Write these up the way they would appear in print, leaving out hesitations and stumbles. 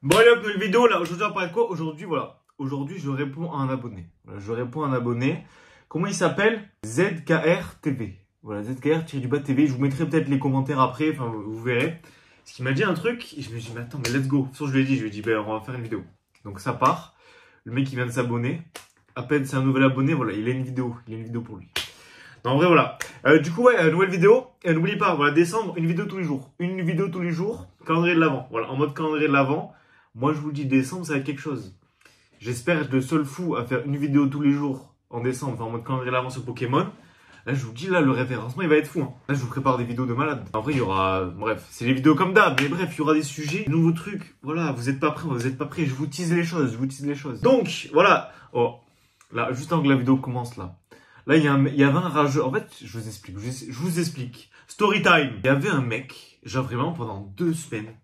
Bon allez hop, nouvelle vidéo là, aujourd'hui on va parler de quoi? Aujourd'hui voilà, aujourd'hui je réponds à un abonné. Voilà, je réponds à un abonné. Comment il s'appelle? ZKR TV. Voilà, ZKR-TV. Je vous mettrai peut-être les commentaires après, enfin vous verrez. Parce qu'il m'a dit un truc, et je me dis mais attends, mais let's go. De toute façon je lui ai dit, ben, on va faire une vidéo. Donc ça part. Le mec il vient de s'abonner. À peine c'est un nouvel abonné, voilà, il a une vidéo pour lui. Non, en vrai, voilà. Du coup, ouais, nouvelle vidéo. Et n'oublie pas, voilà, décembre, une vidéo tous les jours. Une vidéo tous les jours. Calendrier de l'avant. Voilà, en mode calendrier de l'avant. Moi, je vous le dis, décembre, ça va être quelque chose. J'espère être le seul fou à faire une vidéo tous les jours en décembre, enfin, en mode calendrier de l'avant sur Pokémon. Là, je vous dis, là, le référencement, il va être fou. Hein. Là, je vous prépare des vidéos de malade. En vrai, il y aura... Bref, c'est les vidéos comme d'hab. Mais bref, il y aura des sujets, de nouveaux trucs. Voilà, vous êtes pas prêts, Je vous tease les choses, Donc, voilà. Oh, là, juste avant que la vidéo commence, là. Là, il y avait un rageux. En fait, je vous explique. Story time. Il y avait un mec, genre vraiment pendant 2 semaines,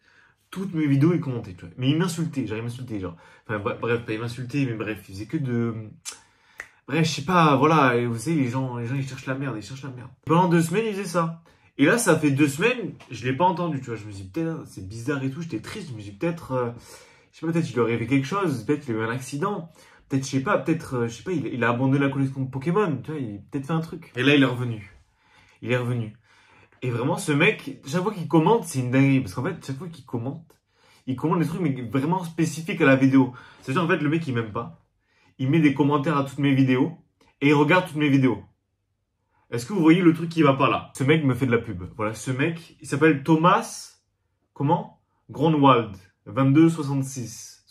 toutes mes vidéos, il commentait, tu vois. Mais il m'insultait, genre il m'insultait, genre. Enfin, bref, pas il m'insultait, mais bref, il faisait que de... Bref, je sais pas, voilà, et vous savez, les gens, ils cherchent la merde, Pendant 2 semaines, il faisait ça. Et là, ça fait 2 semaines, je l'ai pas entendu, tu vois. Je me dis, peut-être, c'est bizarre et tout, j'étais triste, je me dis, peut-être, je sais pas, peut-être il lui est arrivé quelque chose, peut-être qu'il a eu un accident. Peut-être, je sais pas, il a abandonné la collection de Pokémon, tu vois, il a peut-être fait un truc. Et là, il est revenu. Et vraiment, ce mec, chaque fois qu'il commente, c'est une dinguerie. Parce qu'en fait, chaque fois qu'il commente des trucs, mais vraiment spécifiques à la vidéo. C'est-à-dire, en fait, le mec, il m'aime pas. Il met des commentaires à toutes mes vidéos. Et il regarde toutes mes vidéos. Est-ce que vous voyez le truc qui va pas là? Ce mec me fait de la pub. Voilà, ce mec, il s'appelle Thomas, comment? Gronwald, 2266.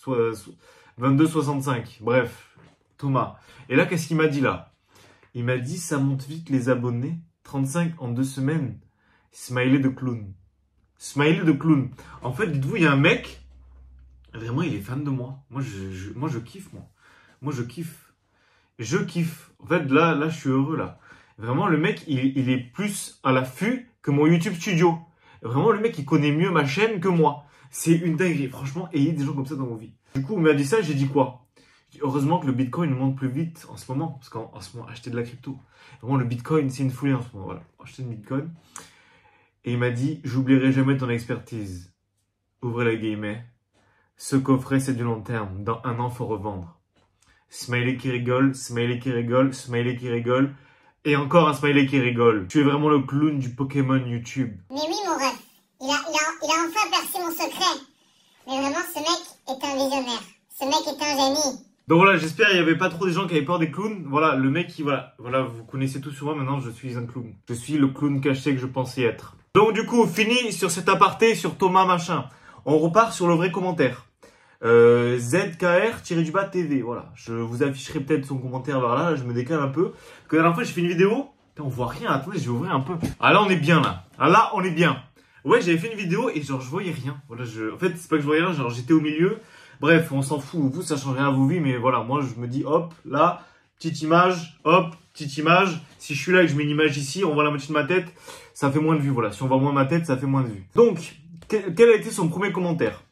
2265, bref, Thomas. Et là, qu'est-ce qu'il m'a dit là? Il m'a dit, ça monte vite les abonnés. 35 en 2 semaines. Smiley de clown. Smiley de clown. En fait, dites-vous, il y a un mec, vraiment, il est fan de moi. Moi, je kiffe, moi. Moi, je kiffe. Je kiffe. En fait, là, je suis heureux, là. Vraiment, le mec, il est plus à l'affût que mon YouTube Studio. Vraiment, le mec, il connaît mieux ma chaîne que moi. C'est une dinguerie. Franchement, ayez des gens comme ça dans vos vies. Du coup, on m'a dit ça, j'ai dit quoi? J'ai dit, heureusement que le Bitcoin monte plus vite en ce moment. Parce qu'en ce moment, acheter de la crypto. Vraiment, le Bitcoin, c'est une folie en ce moment. Voilà, acheter du Bitcoin. Et il m'a dit, j'oublierai jamais ton expertise. Ouvrez la guillemets. Ce coffret, c'est du long terme. Dans 1 an, faut revendre. Smiley qui rigole, smiley qui rigole, smiley qui rigole. Et encore un smiley qui rigole. Tu es vraiment le clown du Pokémon YouTube. Mais oui, mon ref. Il a enfin percé mon secret. Mais vraiment, ce mec est un visionnaire. Ce mec est un génie. Donc voilà, j'espère qu'il n'y avait pas trop de gens qui avaient peur des clowns. Voilà, le mec qui, voilà, vous connaissez tout sur moi, maintenant je suis un clown. Je suis le clown caché que je pensais être. Donc du coup, fini sur cet aparté sur Thomas machin. On repart sur le vrai commentaire. ZKR-TV, voilà. Je vous afficherai peut-être son commentaire vers là, je me décale un peu. Parce que la dernière fois, j'ai fait une vidéo. Putain, on voit rien, attendez, je vais ouvrir un peu. Ah là, on est bien là. Ah là, on est bien. Ouais, j'avais fait une vidéo et genre, je voyais rien. Voilà, en fait, c'est pas que je voyais rien, genre, j'étais au milieu. Bref, on s'en fout. Vous, ça change rien à vos vies, mais voilà, moi, je me dis, hop, là, petite image, hop, petite image. Si je suis là et que je mets une image ici, on voit la moitié de ma tête, ça fait moins de vues, voilà. Si on voit moins ma tête, ça fait moins de vues. Donc, quel a été son premier commentaire?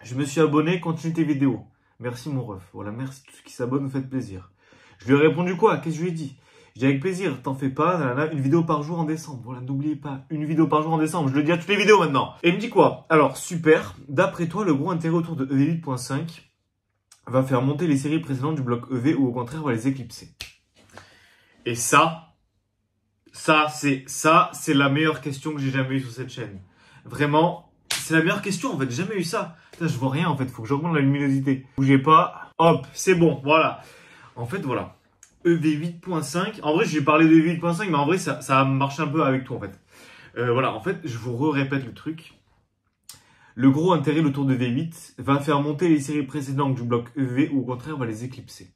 Je me suis abonné, continue tes vidéos. Merci mon ref. Voilà, merci tous ceux qui s'abonnent, vous faites plaisir. Je lui ai répondu quoi? Qu'est-ce que je lui ai dit? J'ai dit avec plaisir, t'en fais pas, nanana, une vidéo par jour en décembre. Voilà, n'oubliez pas, une vidéo par jour en décembre. Je le dis à toutes les vidéos maintenant. Et il me dit quoi? Alors, super. D'après toi, le gros intérêt autour de EV8.5 va faire monter les séries précédentes du bloc EV ou au contraire va les éclipser. Et ça, c'est la meilleure question que j'ai jamais eue sur cette chaîne. Vraiment, c'est la meilleure question en fait, j'ai jamais eu ça. Putain, je vois rien en fait, faut que j'augmente la luminosité. Bougez pas, hop, c'est bon, voilà. En fait, voilà. EV8.5. En vrai, j'ai parlé de EV8.5, mais en vrai, ça a marché un peu avec tout, en fait. Voilà, en fait, je vous répète le truc. Le gros intérêt, le tour de V8, va faire monter les séries précédentes du bloc EV ou au contraire, va les éclipser.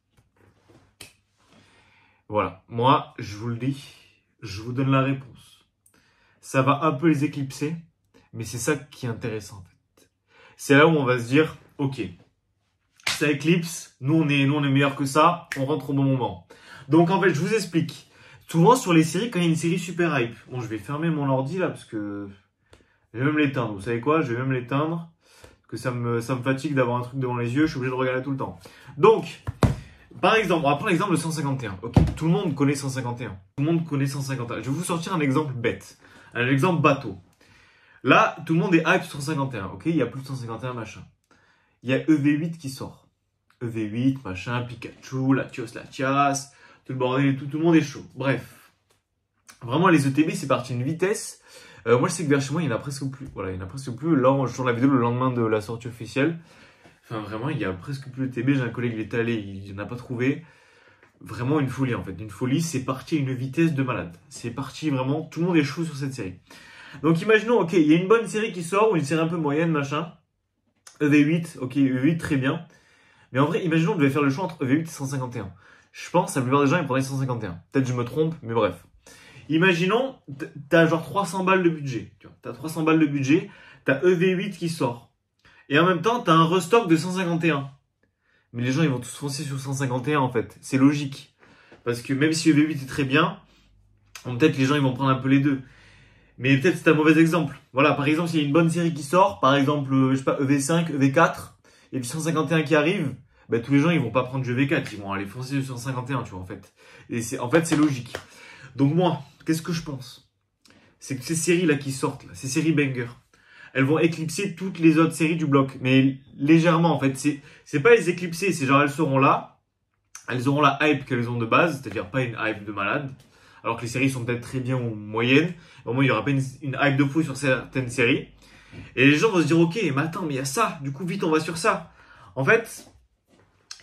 Voilà. Moi, je vous le dis, je vous donne la réponse. Ça va un peu les éclipser, mais c'est ça qui est intéressant, en fait. C'est là où on va se dire, ok, ça éclipse, nous on est meilleur que ça, on rentre au bon moment. Donc en fait, je vous explique. Souvent sur les séries, quand il y a une série super hype, bon je vais fermer mon ordi là parce que je vais même l'éteindre. Vous savez quoi? Je vais même l'éteindre parce que ça me fatigue d'avoir un truc devant les yeux, je suis obligé de regarder tout le temps. Donc, par exemple, on va prendre l'exemple de 151. Ok, tout le monde connaît 151. Tout le monde connaît 151. Je vais vous sortir un exemple bête, un exemple bateau. Là, tout le monde est hype sur 151. Ok, il y a plus de 151 machin. il y a EV8 qui sort. EV8, machin, Pikachu, Latias, tout le bordel, tout le monde est chaud. Bref. Vraiment, les ETB, c'est parti une vitesse. Moi, je sais que vers chez moi, il n'y en a presque plus. Voilà, il n'y en a presque plus. Là, je tourne la vidéo le lendemain de la sortie officielle. Enfin, vraiment, il n'y a presque plus d'ETB. J'ai un collègue, il est allé, il n'en a pas trouvé. Vraiment une folie, en fait. Une folie, c'est parti à une vitesse de malade. C'est parti vraiment, tout le monde est chaud sur cette série. Donc, imaginons, ok, il y a une bonne série qui sort, ou une série un peu moyenne, machin. EV8, ok, EV8, très bien. Mais en vrai, imaginons, on devait faire le choix entre EV8 et 151. Je pense, la plupart des gens, ils prendraient 151. Peut-être je me trompe, mais bref. Imaginons, t'as genre 300 balles de budget. Tu vois, t'as 300 balles de budget, t'as EV8 qui sort. Et en même temps, t'as un restock de 151. Mais les gens, ils vont tous foncer sur 151, en fait. C'est logique. Parce que même si EV8 est très bien, peut-être les gens, ils vont prendre un peu les deux. Mais peut-être c'est un mauvais exemple. Voilà, par exemple, s'il y a une bonne série qui sort, par exemple, je sais pas, EV5, EV4, et puis 151 qui arrive, ben, tous les gens, ils vont pas prendre du EV4, ils vont aller foncer sur 151, tu vois, en fait. Et c'est logique. Donc moi, qu'est-ce que je pense? C'est que ces séries-là qui sortent, là, ces séries banger, elles vont éclipser toutes les autres séries du bloc. Mais légèrement, en fait. C'est pas les éclipser, c'est genre elles seront là. Elles auront la hype qu'elles ont de base, c'est-à-dire pas une hype de malade. Alors que les séries sont peut-être très bien ou moyennes. Au moins, il y aura pas une hype de fou sur certaines séries. Et les gens vont se dire, ok, mais attends, mais il y a ça. Du coup, vite, on va sur ça. En fait,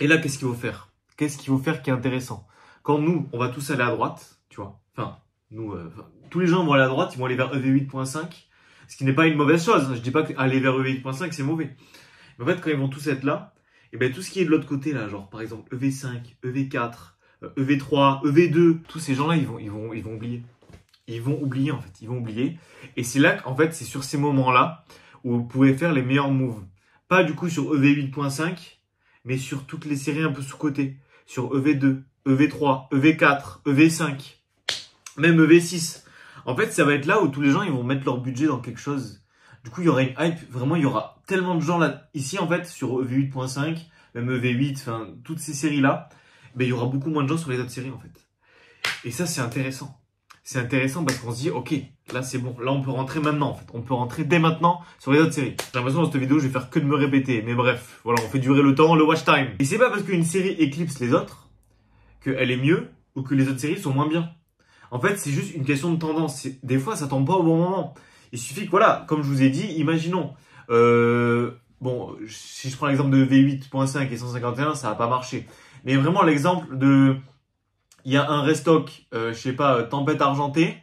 et là, qu'est-ce qu'il faut faire? Qu'est-ce qu'il faut faire qui est intéressant? Quand nous, on va tous aller à droite, tu vois. Enfin, nous, tous les gens vont aller à droite, ils vont aller vers EV8.5. Ce qui n'est pas une mauvaise chose. Je dis pas qu'aller vers EV8.5, c'est mauvais. Mais en fait, quand ils vont tous être là, et ben tout ce qui est de l'autre côté, là, genre par exemple EV5, EV4, EV3, EV2, tous ces gens-là, ils vont oublier. Ils vont oublier, en fait. Ils vont oublier. Et c'est là qu'en fait, c'est sur ces moments-là où vous pouvez faire les meilleurs moves. Pas du coup sur EV8.5, mais sur toutes les séries un peu sous-côté. Sur EV2, EV3, EV4, EV5, même EV6. En fait, ça va être là où tous les gens, ils vont mettre leur budget dans quelque chose. Du coup, il y aura une hype. Vraiment, il y aura tellement de gens là. Ici, en fait, sur EV8.5, même EV8, enfin, toutes ces séries-là, ben, il y aura beaucoup moins de gens sur les autres séries, en fait. Et ça, c'est intéressant. C'est intéressant parce qu'on se dit, ok, là, c'est bon. Là, on peut rentrer maintenant, en fait. On peut rentrer dès maintenant sur les autres séries. J'ai l'impression, dans cette vidéo, je vais faire que de me répéter. Mais bref, voilà, on fait durer le temps, le watch time. Et c'est pas parce qu'une série éclipse les autres qu'elle est mieux ou que les autres séries sont moins bien. En fait, c'est juste une question de tendance. Des fois, ça tombe pas au bon moment. Il suffit que, voilà, comme je vous ai dit, imaginons, bon, si je prends l'exemple de V8.5 et 151, ça va pas marcher. Mais vraiment, l'exemple de, il y a un restock, je sais pas, Tempête Argentée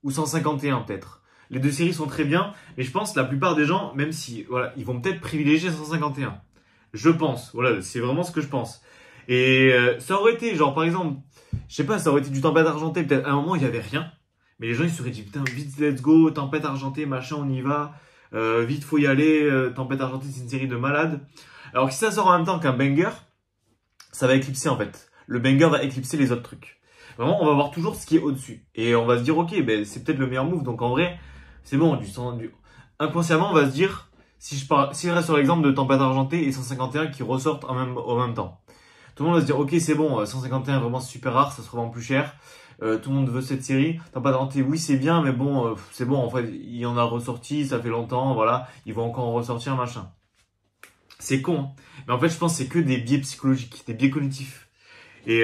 ou 151 peut-être. Les deux séries sont très bien, mais je pense que la plupart des gens, même si, voilà, ils vont peut-être privilégier 151. Je pense, voilà, c'est vraiment ce que je pense. Et ça aurait été, genre, par exemple, je sais pas, ça aurait été du Tempête Argentée, peut-être à un moment, il y avait rien. Mais les gens, ils se seraient dit, putain, vite, let's go, Tempête Argentée, machin, on y va. Vite, faut y aller. Tempête Argentée, c'est une série de malades. Alors que si ça sort en même temps qu'un banger, ça va éclipser, en fait. Le banger va éclipser les autres trucs. Vraiment, on va voir toujours ce qui est au-dessus. Et on va se dire, ok, ben, c'est peut-être le meilleur move. Donc, en vrai, c'est bon, inconsciemment, on va se dire, si je reste sur l'exemple de Tempête Argentée et 151 qui ressortent au même temps. Tout le monde va se dire, ok, c'est bon, 151 vraiment super rare, ça se revend plus cher. Tout le monde veut cette série. Tempête Argentée, oui, c'est bien, mais bon, c'est bon, en fait, il y en a ressorti, ça fait longtemps, voilà, ils vont encore en ressortir, machin. C'est con, hein. Mais en fait, je pense que c'est que des biais psychologiques, des biais cognitifs. Et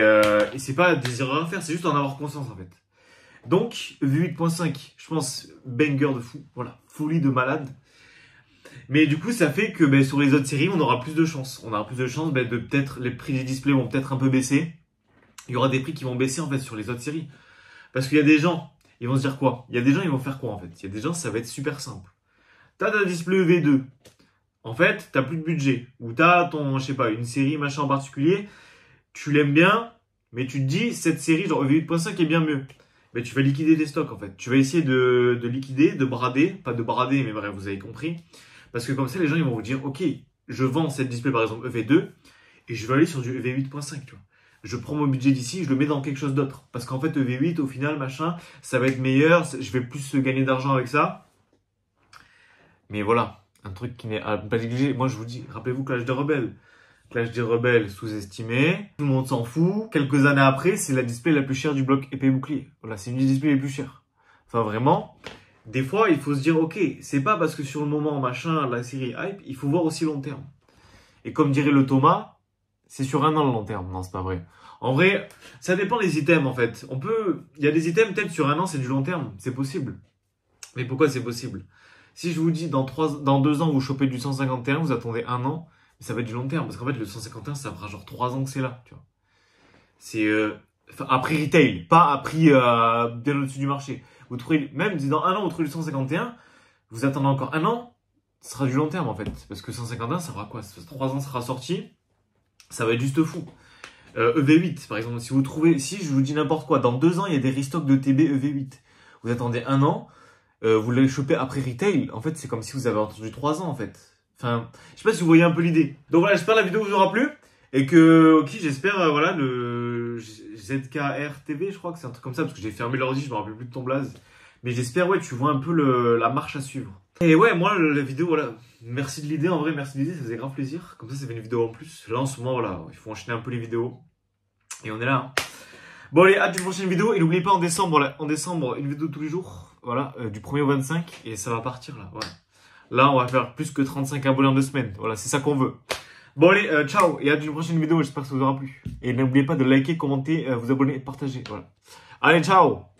c'est pas des erreurs à faire, c'est juste en avoir conscience, en fait. Donc, V8.5, je pense, banger de fou, voilà, folie de malade. Mais du coup, ça fait que ben, sur les autres séries, on aura plus de chance. On aura plus de chance ben, de peut-être, les prix des displays vont peut-être un peu baisser. Il y aura des prix qui vont baisser en fait sur les autres séries. Parce qu'il y a des gens, ils vont se dire quoi? Il y a des gens, ils vont faire quoi en fait? Il y a des gens, ça va être super simple. T'as ta display V2. En fait, t'as plus de budget. Ou t'as ton, je sais pas, une série machin en particulier. Tu l'aimes bien, mais tu te dis, cette série, genre V8.5 est bien mieux. Mais tu vas liquider tes stocks en fait. Tu vas essayer de liquider, de brader. Pas de brader, mais bref, vous avez compris. Parce que comme ça, les gens, ils vont vous dire, ok, je vends cette display par exemple EV2 et je vais aller sur du EV8.5, tu vois. Je prends mon budget d'ici, je le mets dans quelque chose d'autre. Parce qu'en fait, EV8, au final, machin, ça va être meilleur, je vais plus gagner d'argent avec ça. Mais voilà, un truc qui n'est pas négligé. Moi, je vous dis, rappelez-vous Clash des Rebelles. Clash des Rebelles sous-estimé, tout le monde s'en fout. Quelques années après, c'est la display la plus chère du bloc épée bouclier. Voilà, c'est une des displays les plus chères. Enfin, vraiment, des fois, il faut se dire, ok, c'est pas parce que sur le moment, machin, la série hype, il faut voir aussi long terme. Et comme dirait le Thomas, c'est sur un an le long terme. Non, c'est pas vrai. En vrai, ça dépend des items en fait. Il y a des items peut-être sur un an, c'est du long terme. C'est possible. Mais pourquoi c'est possible? Si je vous dis dans 2 ans vous chopez du 151, vous attendez un an, ça va être du long terme. Parce qu'en fait le 151 ça fera genre 3 ans que c'est là, tu vois. C'est à prix retail, pas à prix bien au-dessus du marché. Vous trouvez, même si dans un an vous trouvez le 151, vous attendez encore un an, ce sera du long terme en fait. Parce que 151 ça fera quoi? 3 ans sera sorti, ça va être juste fou. EV8 par exemple, si je vous dis n'importe quoi, dans 2 ans il y a des restocks de TB EV8. Vous attendez un an, vous l'avez chopé après retail, en fait c'est comme si vous avez attendu 3 ans en fait. Enfin, je sais pas si vous voyez un peu l'idée. Donc voilà, j'espère que la vidéo vous aura plu. Et que, ok, j'espère, voilà, le ZKR TV, je crois que c'est un truc comme ça, parce que j'ai fermé l'ordi, je me rappelle plus de ton blaze. Mais j'espère, ouais, tu vois un peu la marche à suivre. Et ouais, moi, la vidéo, voilà, merci de l'idée, en vrai, merci de l'idée, ça faisait grave plaisir. Comme ça fait une vidéo en plus. Là, en ce moment, voilà, il faut enchaîner un peu les vidéos. Et on est là, hein. Bon, allez, hâte d'une prochaine vidéo. Et n'oubliez pas, en décembre, une vidéo tous les jours. Voilà, du 1er au 25. Et ça va partir, là, voilà. Là, on va faire plus que 35 abonnés en 2 semaines. Voilà, c'est ça qu'on veut. Bon allez, ciao et à une prochaine vidéo, j'espère que ça vous aura plu. Et n'oubliez pas de liker, commenter, vous abonner et partager. Voilà. Allez, ciao!